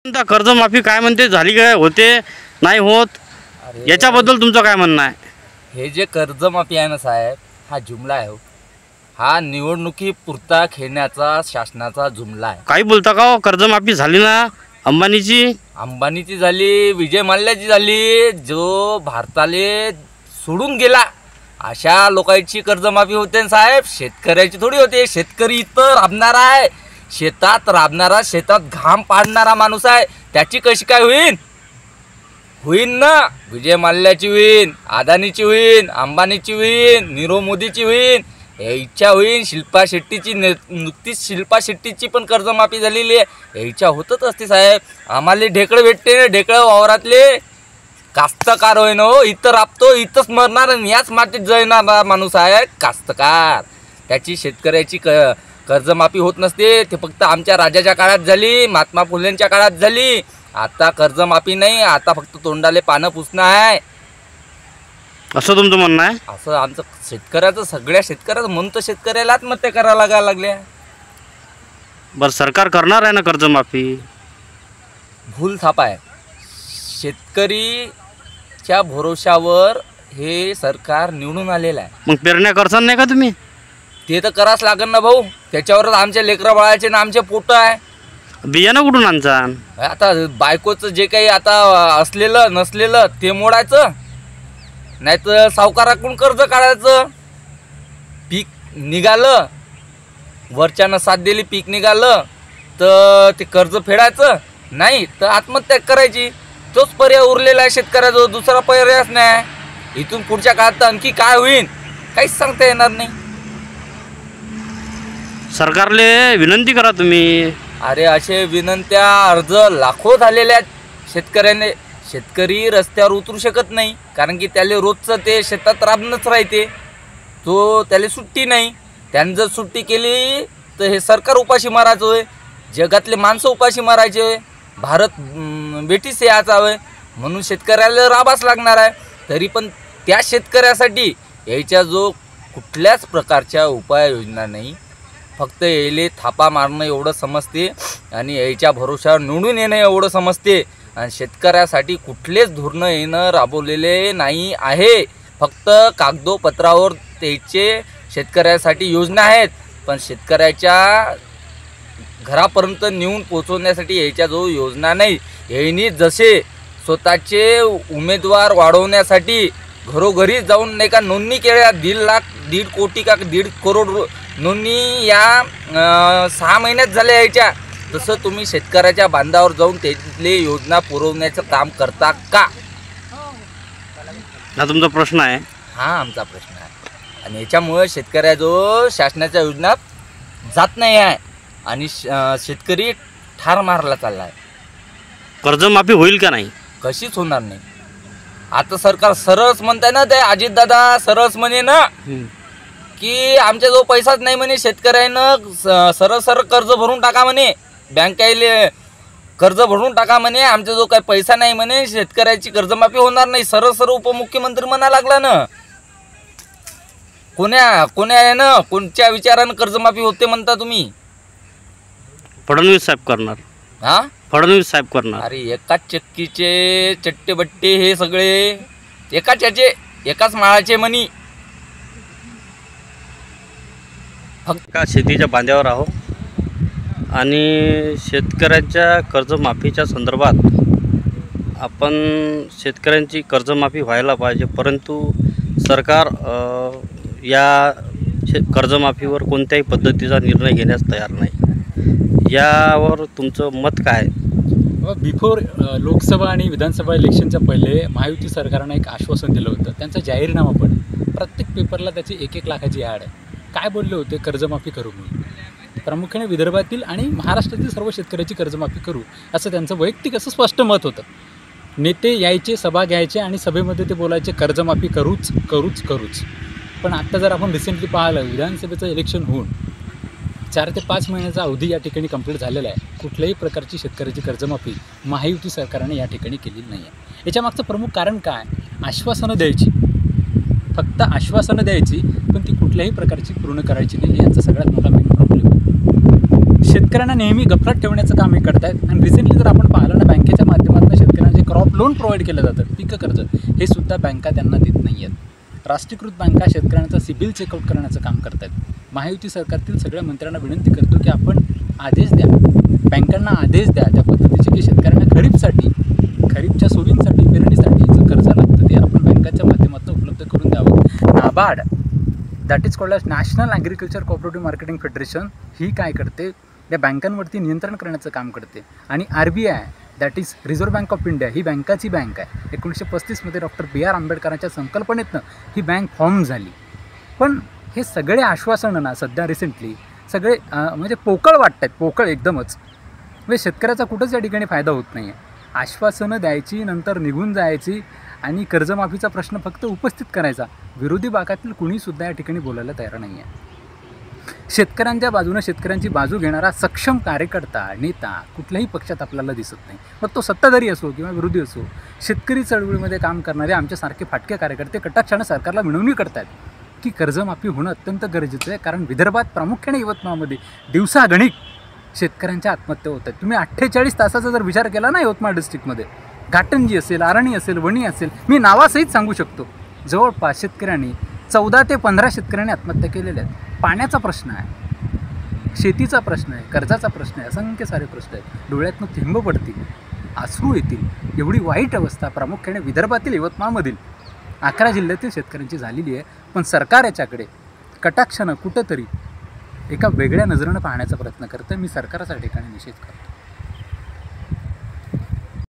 म्हणता कर्जमाफी काय म्हणते, झाली काय, होते नाही होत, याच्याबद्दल तुमचं काय म्हणणं आहे? हे जे कर्जमाफी आहे ना साहेब, हा जुमला आहे. हा निवडणुकी पुरता खेळण्याचा शासनाचा जुमला आहे. काही बोलता का हो? कर्जमाफी झाली ना अंबानीची झाली, विजय मल्ल्याची झाली. जो भारताले सोडून गेला अशा लोकांची कर्जमाफी होते साहेब, शेतकऱ्याची थोडी होते. शेतकरी इथं राबणारा आहे, शेतात राबणारा, शेतात घाम पाडणारा माणूस आहे. त्याची कशी काय होईन ना? विजय मल्ल्याची होईन, अदानीची होईन, अंबानीची होईन, नीरव मोदीची होईन, इच्छा होईन. शिल्पा शेट्टीची नुकतीच शिल्पा शेट्टीची पण कर्जमाफी झालेली आहे. इच्छा होतच असते साहेब. आम्हाला ढेकळं भेटते ना, ढेकळं वावरातले. कास्तकार होय ना हो, इथं राबतो, इथंच मरणार आणि याच मातीत जळणारा माणूस आहे कास्तकार. त्याची शेतकऱ्याची कर्जमाफी होत नसते. ते फक्त आमच्या राजाच्या काळात झाली, महात्मा फुलेंच्या काळात झाली. आता कर्जमाफी नाही, आता फक्त तोंडाले पानं पुसणं आहे, असं तुमचं म्हणणं आहे? असं आमचं शेतकऱ्याचं, सगळ्या शेतकऱ्याचं म्हणतो. शेतकऱ्याला आत्महत्या करायला लागल्या. बरं, सरकार करणार आहे ना कर्जमाफी? भूल थापा आहे. शेतकरीच्या भरोशावर हे सरकार निवडून आलेलं आहे. मग पेरण्या करसान नाही का तुम्ही? ते तर करावंच लागेल ना भाऊ. त्याच्यावरच आमच्या लेकरा बाळाचे ना आमचे पोट आहे. बियाणं कुठून आणचा? आता बायकोचं जे काही आता असलेलं नसलेलं ते मोडायचं, नाही तर सावकाराकडून कर्ज काढायचं. पीक निघालं, वरच्यानं साथ दिली, पीक निघालं तर ते कर्ज फेडायचं, नाही तर आत्महत्या करायची. तोच पर्याय उरलेला आहे शेतकऱ्याजवळ, दुसरा पर्यायच नाही. इथून पुढच्या काळात आणखी काय होईल काहीच सांगता येणार नाही. सरकारले विनंती करा तुम्ही. अरे असे विनंत्या अर्ज लाखो झालेल्या आहेत शेतकऱ्याने. शेतकरी रस्त्यावर उतरू शकत नाही, कारण की त्याला रोजचं ते शेतात राबणंच राहते. तो त्याला सुट्टी नाही. त्यानं जर सुट्टी केली तर हे सरकार उपाशी मारायचं होय, जगातले माणसं उपाशी मारायचे होय, भारत बेटीस यायचा होय. म्हणून शेतकऱ्याला राबाच लागणार आहे. तरी पण त्या शेतकऱ्यासाठी याच्या जो कुठल्याच प्रकारच्या उपाययोजना नाही. फक्त यायले थापा मारणं एवढं समजते आणि याच्या भरोशावर निवडून येणं एवढं समजते. आणि शेतकऱ्यासाठी कुठलेच धोरणं येणं राबवलेले नाही आहे. फक्त कागदोपत्रावर त्याचे शेतकऱ्यासाठी योजना आहेत, पण शेतकऱ्याच्या घरापर्यंत नेऊन पोचवण्यासाठी याच्याजवळ योजना नाही. यांनी जसे स्वतःचे उमेदवार वाढवण्यासाठी घरोघरी जाऊन नाही का नोंदणी केल्या, 1.5 कोटी का 1.5 करोड नोंदणी या 6 महिन्यात झाल्या यायच्या. तसं तुम्ही शेतकऱ्याच्या बांधावर जाऊन त्यातले योजना पुरवण्याचं काम करता का? हा तुमचा प्रश्न आहे. हा आमचा प्रश्न आहे. आणि याच्यामुळे शेतकऱ्याजवळ शासनाच्या योजना जात नाही आहे आणि शेतकरी ठार मारला चालला आहे. कर्जमाफी होईल का नाही? कशीच होणार नाही. आता सरकार सरळच म्हणताय ना, ते अजितदादा सरळच म्हणे ना की आमच्याजवळ पैसाच नाही म्हणे, शेतकऱ्यानं सरळ कर्ज भरून टाका म्हणे, बँकेले कर्ज भरून टाका म्हणे, आमच्याजवळ काही पैसा नाही म्हणे, शेतकऱ्याची कर्जमाफी होणार नाही. सरळ उपमुख्यमंत्री म्हणा लागला ना. कोण्या आहे ना, कोणत्या विचारानं कर्जमाफी होते म्हणता तुम्ही? फडणवीस साहेब करणार. हा, फडणवीस साहेब करणार. अरे एकाच चक्कीचे चट्टेबट्टे हे सगळे, एकाच माळाचे मनी. फक्त शेतीच्या बांध्यावर आहो आणि शेतकऱ्यांच्या कर्जमाफीच्या संदर्भात आपण शेतकऱ्यांची कर्जमाफी व्हायला पाहिजे, परंतु सरकार या कर्जमाफीवर कोणत्याही पद्धतीचा निर्णय घेण्यास तयार नाही. यावर तुमचं मत काय? बिफोर लोकसभा आणि विधानसभा इलेक्शनच्या पहिले महायुती सरकारनं एक आश्वासन दिलं होतं. त्यांचा जाहीरनामा पण प्रत्येक पेपरला त्याची 1-1 लाखाची ॲड आहे. काय बोलले होते? कर्जमाफी करू म्हणून. प्रामुख्याने विदर्भातील आणि महाराष्ट्रातील सर्व शेतकऱ्याची कर्जमाफी करू, असं त्यांचं वैयक्तिक असं स्पष्ट मत होतं. नेते यायचे, सभा घ्यायचे आणि सभेमध्ये ते बोलायचे कर्जमाफी करूच करूच करूच. पण आत्ता जर आपण रिसेंटली पाहिलं, विधानसभेचं इलेक्शन होऊन 4 ते 5 महिन्याचा अवधी या ठिकाणी कंप्लीट झालेला आहे. कुठल्याही प्रकारची शेतकऱ्याची कर्जमाफी महायुती सरकारने या ठिकाणी केलेली नाही आहे. याच्यामागचं प्रमुख कारण काय? आश्वासनं द्यायची, फक्त आश्वासनं द्यायची, पण ती कुठल्याही प्रकारची पूर्ण करायची नाही. यांचा सगळ्यात मोठा मेन प्रॉब्लेम. शेतकऱ्यांना नेहमी गफलत ठेवण्याचं काम हे करतायत. आणि रिसेंटली जर आपण पाहिलं ना, बँकेच्या माध्यमातून शेतकऱ्यांना जे क्रॉप लोन प्रोव्हाइड केलं जातं, पीक कर्ज, हे सुद्धा बँका त्यांना देत नाही आहेत. राष्ट्रीयकृत बँका शेतकऱ्यांचा सिबिल चेकआउट करण्याचं काम करत आहेत. महायुती सरकारतील सगळ्या मंत्र्यांना विनंती करतो की आपण आदेश द्या, बँकांना आदेश द्या त्या पद्धतीचे की शेतकऱ्यांना खरीपच्या सोयींसाठी, पेरणीसाठी जे कर्ज लागतं ते आपण बँकांच्या माध्यमातून उपलब्ध करून द्यावं. NABARD, that is called as national agriculture cooperative marketing federation, ही काय करते, या बँकांवरती नियंत्रण करण्याचं काम करते. आणि RBI, that is reserve bank of India, ही बँकाची बँक आहे. 1935मध्ये डॉक्टर B.R. आंबेडकरांच्या संकल्पनेतनं ही बँक फॉर्म झाली. पण हे सगळे आश्वासनं ना सध्या रिसेंटली सगळे म्हणजे पोकळ वाटत आहेत, पोकळ एकदमच. म्हणजे शेतकऱ्याचा कुठंच या ठिकाणी फायदा होत नाही आहे. आश्वासनं द्यायची, नंतर निघून जायची आणि कर्जमाफीचा प्रश्न फक्त उपस्थित करायचा. विरोधी बाकातील कुणीसुद्धा या ठिकाणी बोलायला तयार नाही आहे. शेतकऱ्यांच्या बाजूनं शेतकऱ्यांची बाजू घेणारा सक्षम कार्यकर्ता, नेता कुठल्याही पक्षात आपल्याला दिसत नाही. मग तो सत्ताधारी असो किंवा विरोधी असो. शेतकरी चळवळीमध्ये काम करणारे आमच्यासारखे फाटके कार्यकर्ते कटाक्षानं सरकारला विनवणी करतात की कर्जमाफी होणं अत्यंत गरजेचं आहे. कारण विदर्भात, प्रामुख्याने यवतमाळमध्ये दिवसागणिक शेतकऱ्यांच्या आत्महत्या होत आहेत. तुम्ही 48 तासाचा जर विचार केला ना, यवतमाळ डिस्ट्रिक्टमध्ये घाटंजी असेल, आरणी असेल, वणी असेल, मी नावासहित सांगू शकतो, जवळपास शेतकऱ्यांनी 14 ते 15 शेतकऱ्यांनी आत्महत्या केलेल्या आहेत. पाण्याचा प्रश्न आहे, शेतीचा प्रश्न आहे, कर्जाचा प्रश्न आहे, असंख्य सारे प्रश्न आहेत. डोळ्यातनं थेंब पडतील, अश्रू येतील, एवढी वाईट अवस्था प्रामुख्याने विदर्भातील, यवतमाळमधील 11 जिल्ह्यातील शेतकऱ्यांची झालेली आहे. पण सरकार याच्याकडे कटाक्षानं कुठंतरी एका वेगळ्या नजरेनं पाहण्याचा प्रयत्न करतं. मी सरकारच्या ठिकाणी निषेध करतो.